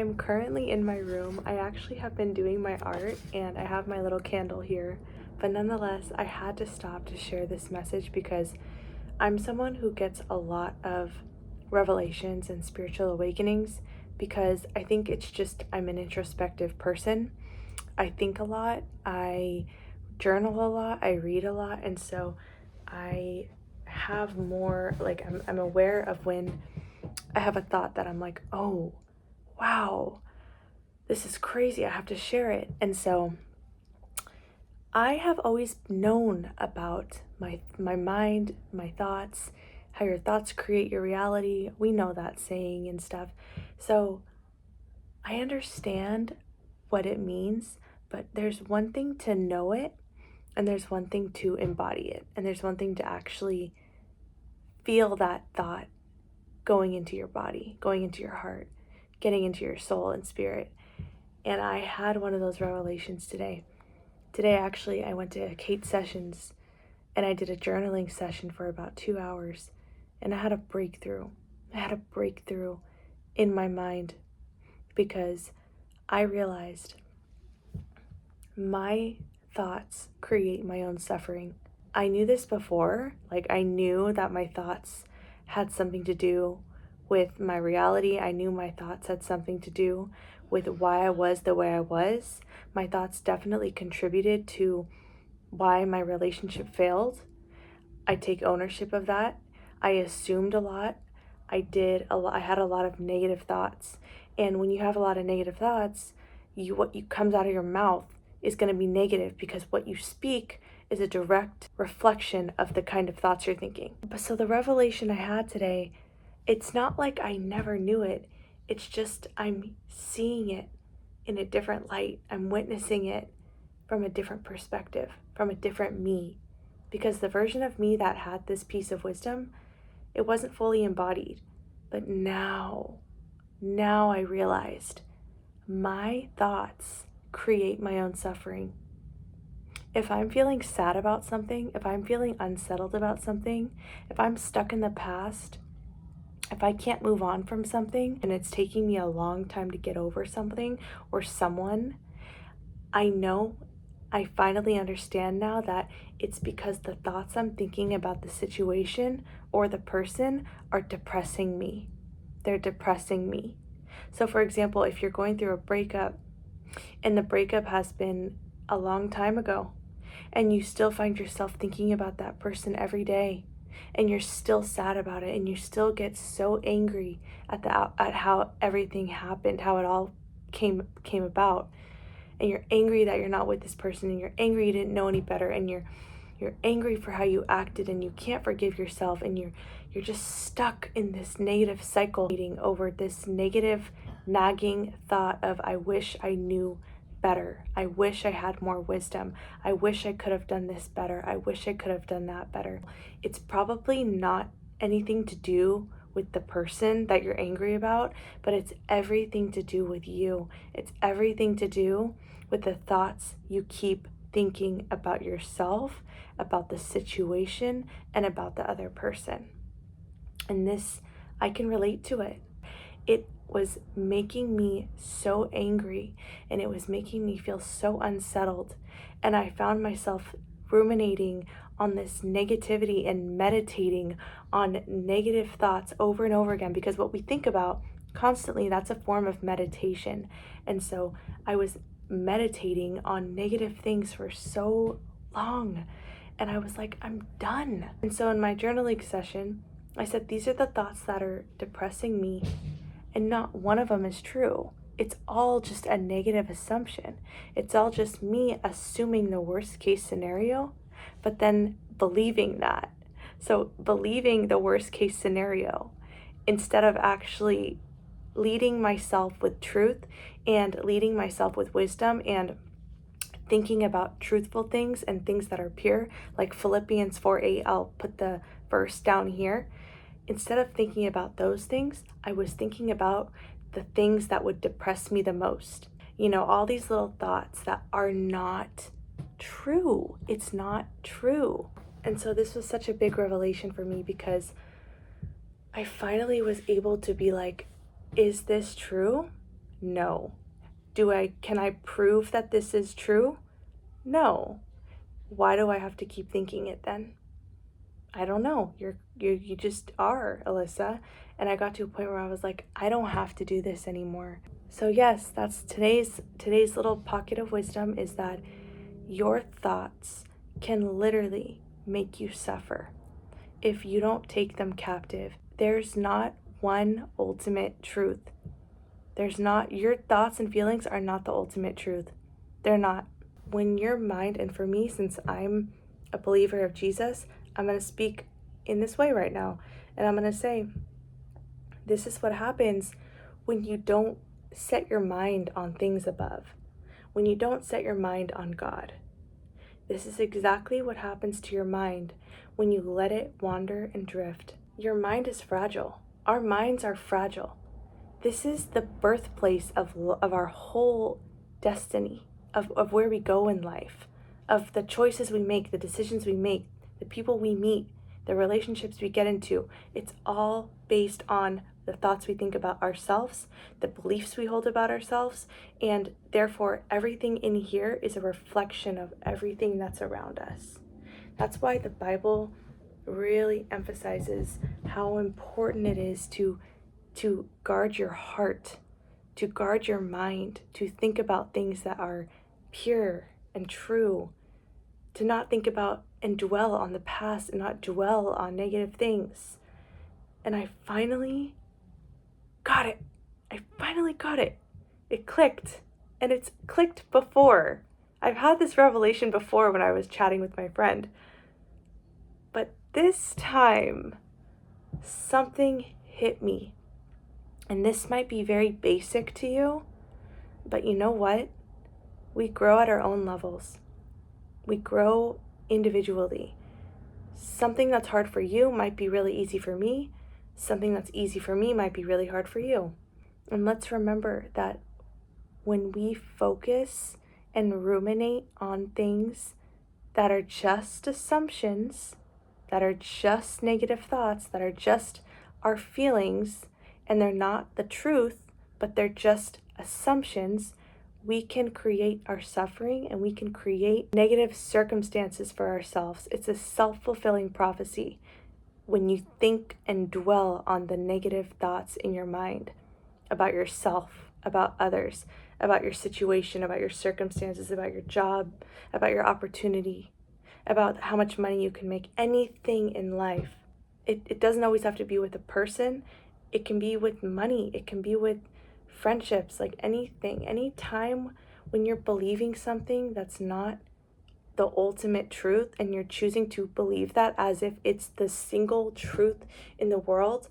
I'm currently in my room. I actually have been doing my art and I have my little candle here, but nonetheless, I had to stop to share this message because I'm someone who gets a lot of revelations and spiritual awakenings because I think it's just I'm an introspective person. I think a lot, I journal a lot, I read a lot, and so I have more like I'm aware of when I have a thought that I'm like, oh, wow, this is crazy. I have to share it. And so I have always known about my mind, my thoughts, how your thoughts create your reality. We know that saying and stuff. So I understand what it means, but there's one thing to know it, and there's one thing to embody it, and there's one thing to actually feel that thought going into your body, going into your heart, getting into your soul and spirit. And I had one of those revelations today. Today, actually, I went to Kate Sessions and I did a journaling session for about 2 hours. And I had a breakthrough. I had a breakthrough in my mind because I realized my thoughts create my own suffering. I knew this before. Like, I knew that my thoughts had something to do with my reality. I knew my thoughts had something to do with why I was the way I was. My thoughts definitely contributed to why my relationship failed. I take ownership of that. I assumed a lot. I had a lot of negative thoughts. And when you have a lot of negative thoughts, what you comes out of your mouth is going to be negative because what you speak is a direct reflection of the kind of thoughts you're thinking. But so the revelation I had today, it's not like I never knew it. It's just I'm seeing it in a different light. I'm witnessing it from a different perspective, from a different me. Because the version of me that had this piece of wisdom, it wasn't fully embodied. But now I realized my thoughts create my own suffering. If I'm feeling sad about something, if I'm feeling unsettled about something, if I'm stuck in the past, if I can't move on from something and it's taking me a long time to get over something or someone, I know I finally understand now that it's because the thoughts I'm thinking about the situation or the person are depressing me. They're depressing me. So, for example, if you're going through a breakup and the breakup has been a long time ago, and you still find yourself thinking about that person every day, and you're still sad about it, and you still get so angry at how everything happened, how it all came about, and you're angry that you're not with this person, and you're angry you didn't know any better, and you're angry for how you acted, and you can't forgive yourself, and you're just stuck in this negative cycle over this negative nagging thought of I wish I knew better. I wish I had more wisdom. I wish I could have done this better. I wish I could have done that better. It's probably not anything to do with the person that you're angry about, but it's everything to do with you. It's everything to do with the thoughts you keep thinking about yourself, about the situation, and about the other person. And this, I can relate to it. It was making me so angry and it was making me feel so unsettled. And I found myself ruminating on this negativity and meditating on negative thoughts over and over again because what we think about constantly, that's a form of meditation. And so I was meditating on negative things for so long. And I was like, I'm done. And so in my journaling session, I said, these are the thoughts that are depressing me, and not one of them is true. It's all just a negative assumption. It's all just me assuming the worst case scenario, but then believing that. So, believing the worst case scenario instead of actually leading myself with truth and leading myself with wisdom and thinking about truthful things and things that are pure, like Philippians 4:8. I'll put the verse down here. Instead of thinking about those things, I was thinking about the things that would depress me the most. You know, all these little thoughts that are not true. It's not true. And so this was such a big revelation for me because I finally was able to be like, is this true? No. Can I prove that this is true? No. Why do I have to keep thinking it then? I don't know. You just are, Alyssa. And I got to a point where I was like, I don't have to do this anymore. So yes, that's today's little pocket of wisdom, is that your thoughts can literally make you suffer if you don't take them captive. There's not one ultimate truth. Your thoughts and feelings are not the ultimate truth. They're not. When your mind, and for me, since I'm a believer of Jesus, I'm going to speak in this way right now. And I'm going to say, this is what happens when you don't set your mind on things above, when you don't set your mind on God. This is exactly what happens to your mind when you let it wander and drift. Your mind is fragile. Our minds are fragile. This is the birthplace of our whole destiny, of where we go in life, of the choices we make, the decisions we make, the people we meet, the relationships we get into. It's all based on the thoughts we think about ourselves, the beliefs we hold about ourselves, and therefore everything in here is a reflection of everything that's around us. That's why the Bible really emphasizes how important it is to guard your heart, to guard your mind, to think about things that are pure and true, to not think about and dwell on the past and not dwell on negative things. And I finally got it. It clicked. And it's clicked before. I've had this revelation before when I was chatting with my friend. But this time, something hit me. And this might be very basic to you, but you know what? We grow at our own levels. We grow individually. Something that's hard for you might be really easy for me. Something that's easy for me might be really hard for you. And let's remember that when we focus and ruminate on things that are just assumptions, that are just negative thoughts, that are just our feelings, and they're not the truth, but they're just assumptions, we can create our suffering and we can create negative circumstances for ourselves. It's a self-fulfilling prophecy when you think and dwell on the negative thoughts in your mind about yourself, about others, about your situation, about your circumstances, about your job, about your opportunity, about how much money you can make, anything in life. It doesn't always have to be with a person. It can be with money. It can be with friendships, like anything. Any time when you're believing something that's not the ultimate truth and you're choosing to believe that as if it's the single truth in the world,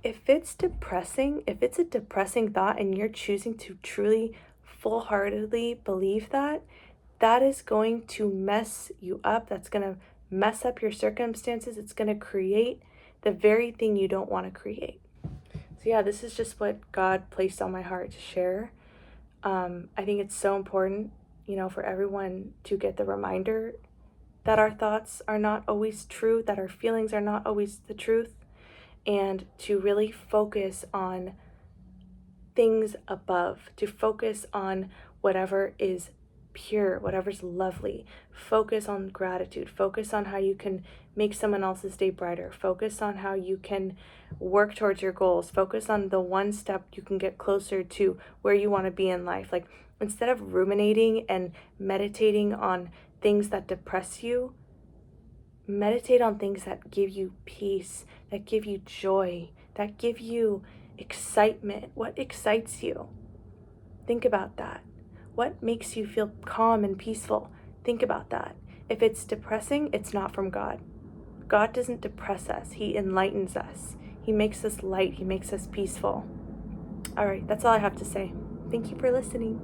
if it's a depressing thought and you're choosing to truly full-heartedly believe that, that is going to mess you up. That's going to mess up your circumstances. It's going to create the very thing you don't want to create. So yeah, this is just what God placed on my heart to share. I think it's so important, for everyone to get the reminder that our thoughts are not always true, that our feelings are not always the truth, and to really focus on things above, to focus on whatever is pure, whatever's lovely. Focus on gratitude. Focus on how you can make someone else's day brighter. Focus on how you can work towards your goals. Focus on the one step you can get closer to where you want to be in life. Like, instead of ruminating and meditating on things that depress you, meditate on things that give you peace, that give you joy, that give you excitement. What excites you? Think about that. What makes you feel calm and peaceful? Think about that. If it's depressing, it's not from God. God doesn't depress us. He enlightens us. He makes us light. He makes us peaceful. All right, that's all I have to say. Thank you for listening.